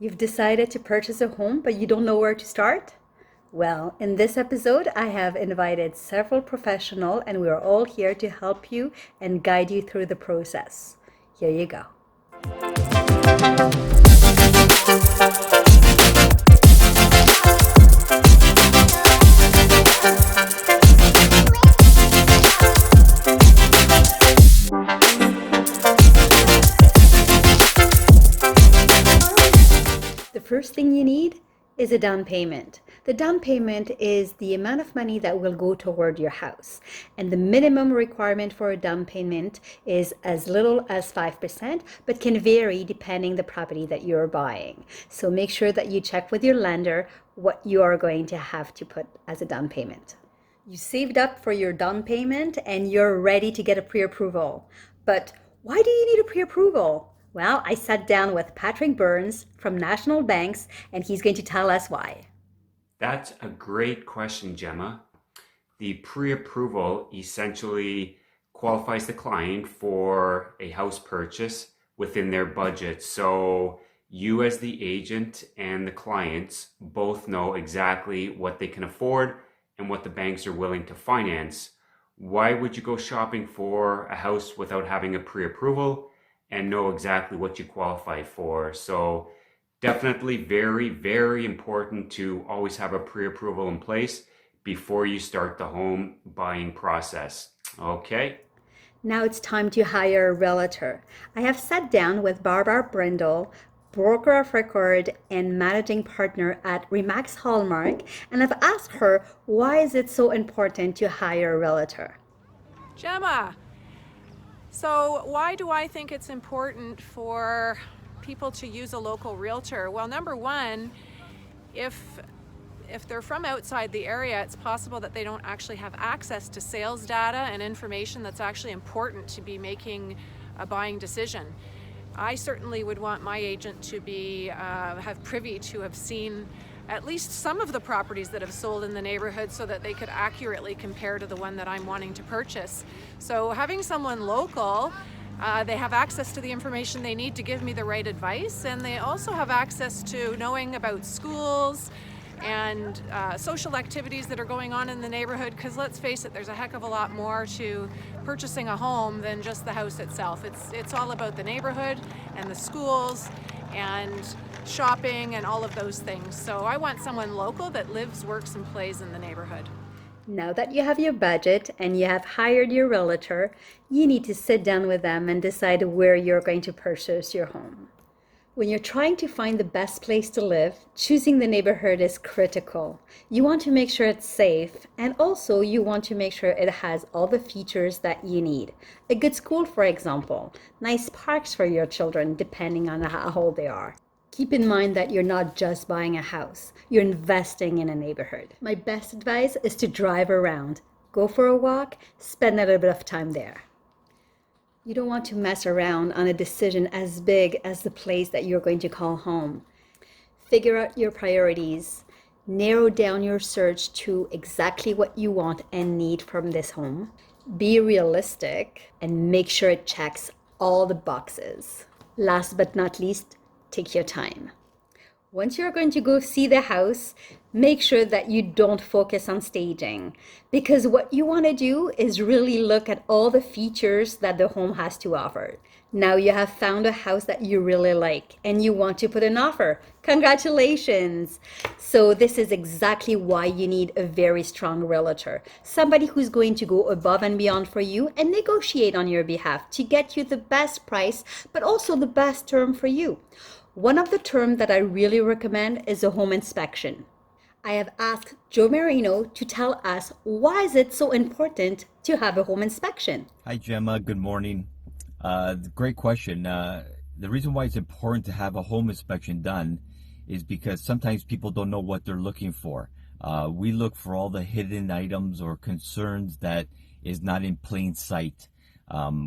You've decided to purchase a home, but you don't know where to start? Well, in this episode, I have invited several professionals, and we are all here to help you and guide you through the process. Here you go. The first thing you need is a down payment. The down payment is the amount of money that will go toward your house. And the minimum requirement for a down payment is as little as 5%, but can vary depending the property that you're buying. So make sure that you check with your lender what you are going to have to put as a down payment. You saved up for your down payment and you're ready to get a pre-approval. But why do you need a pre-approval? Well, I sat down with Patrick Burns from National Banks, and he's going to tell us why. That's a great question, Gemma. The pre-approval essentially qualifies the client for a house purchase within their budget. So you as the agent and the clients both know exactly what they can afford and what the banks are willing to finance. Why would you go shopping for a house without having a pre-approval and know exactly what you qualify for? So definitely very, very important to always have a pre-approval in place before you start the home buying process. Okay? Now it's time to hire a realtor. I have sat down with Barbara Brindle, broker of record and managing partner at Remax Hallmark, and I've asked her why is it so important to hire a realtor. Gemma, so why do I think it's important for people to use a local realtor? Well, number one, if they're from outside the area, it's possible that they don't actually have access to sales data and information that's actually important to be making a buying decision. I certainly would want my agent to be have privy to have seen at least some of the properties that have sold in the neighborhood so that they could accurately compare to the one that I'm wanting to purchase. So having someone local, they have access to the information they need to give me the right advice, and they also have access to knowing about schools and social activities that are going on in the neighborhood, because let's face it, there's a heck of a lot more to purchasing a home than just the house itself. It's all about the neighborhood and the schools and shopping and all of those things. So I want someone local that lives, works, and plays in the neighborhood. Now that you have your budget and you have hired your realtor, you need to sit down with them and decide where you're going to purchase your home. When you're trying to find the best place to live, choosing the neighborhood is critical. You want to make sure it's safe, and also you want to make sure it has all the features that you need. A good school, for example, nice parks for your children, depending on how old they are. Keep in mind that you're not just buying a house, you're investing in a neighborhood. My best advice is to drive around, go for a walk, spend a little bit of time there. You don't want to mess around on a decision as big as the place that you're going to call home. Figure out your priorities, narrow down your search to exactly what you want and need from this home. Be realistic and make sure it checks all the boxes. Last but not least, take your time. Once you're going to go see the house, make sure that you don't focus on staging, because what you want to do is really look at all the features that the home has to offer. Now you have found a house that you really like and you want to put an offer. Congratulations! So this is exactly why you need a very strong realtor, somebody who's going to go above and beyond for you and negotiate on your behalf to get you the best price, but also the best term for you. One of the terms that I really recommend is a home inspection. I have asked Joe Marino to tell us why is it so important to have a home inspection. Hi, Gemma. Good morning. Great question. The reason why it's important to have a home inspection done is because sometimes people don't know what they're looking for. We look for all the hidden items or concerns that is not in plain sight.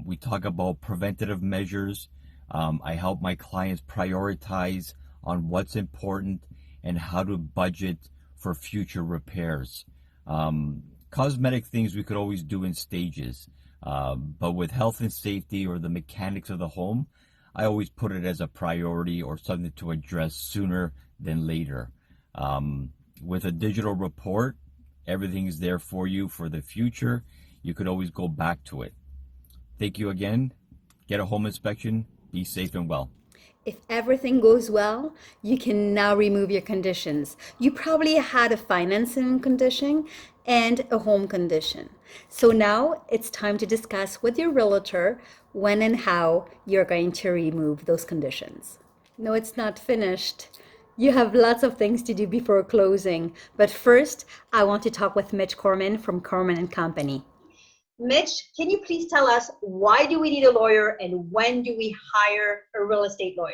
We talk about preventative measures. I help my clients prioritize on what's important and how to budget for future repairs. Cosmetic things we could always do in stages, but with health and safety or the mechanics of the home, I always put it as a priority or something to address sooner than later. With a digital report, everything is there for you for the future. You could always go back to it. Thank you again. Get a home inspection. Be safe and well. If everything goes well, you can now remove your conditions. You probably had a financing condition and a home condition. So now it's time to discuss with your realtor when and how you're going to remove those conditions. No, it's not finished. You have lots of things to do before closing. But first, I want to talk with Mitch Korman from Korman and Company. Mitch, can you please tell us, why do we need a lawyer and when do we hire a real estate lawyer?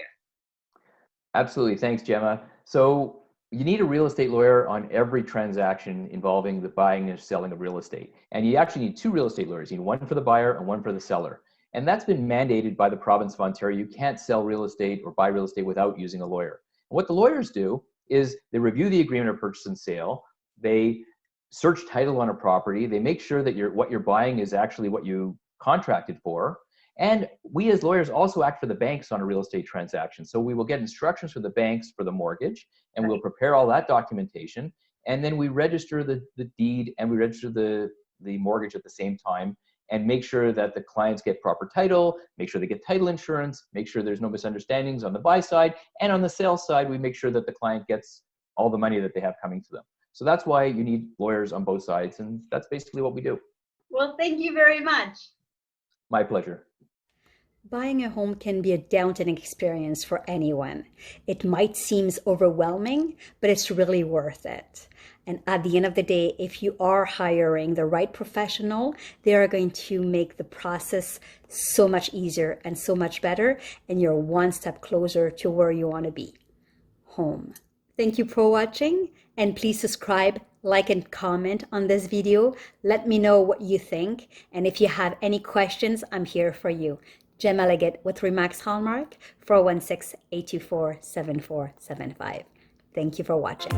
Absolutely. Thanks, Gemma. So you need a real estate lawyer on every transaction involving the buying and selling of real estate. And you actually need two real estate lawyers. You need one for the buyer and one for the seller. And that's been mandated by the province of Ontario. You can't sell real estate or buy real estate without using a lawyer. And what the lawyers do is they review the agreement of purchase and sale. They search title on a property. They make sure that what you're buying is actually what you contracted for. And we as lawyers also act for the banks on a real estate transaction. So we will get instructions from the banks for the mortgage, and we'll prepare all that documentation. And then we register the deed and we register the mortgage at the same time, and make sure that the clients get proper title, make sure they get title insurance, make sure there's no misunderstandings on the buy side. And on the sell side, we make sure that the client gets all the money that they have coming to them. So that's why you need lawyers on both sides, and that's basically what we do. Well, thank you very much. My pleasure. Buying a home can be a daunting experience for anyone. It might seem overwhelming, but it's really worth it. And at the end of the day, if you are hiring the right professional, they are going to make the process so much easier and so much better, and you're one step closer to where you want to be, home. Thank you for watching, and please subscribe, like, and comment on this video. Let me know what you think, and if you have any questions, I'm here for you. Gemma Leggett with Remax Hallmark, 416-824-7475. Thank you for watching.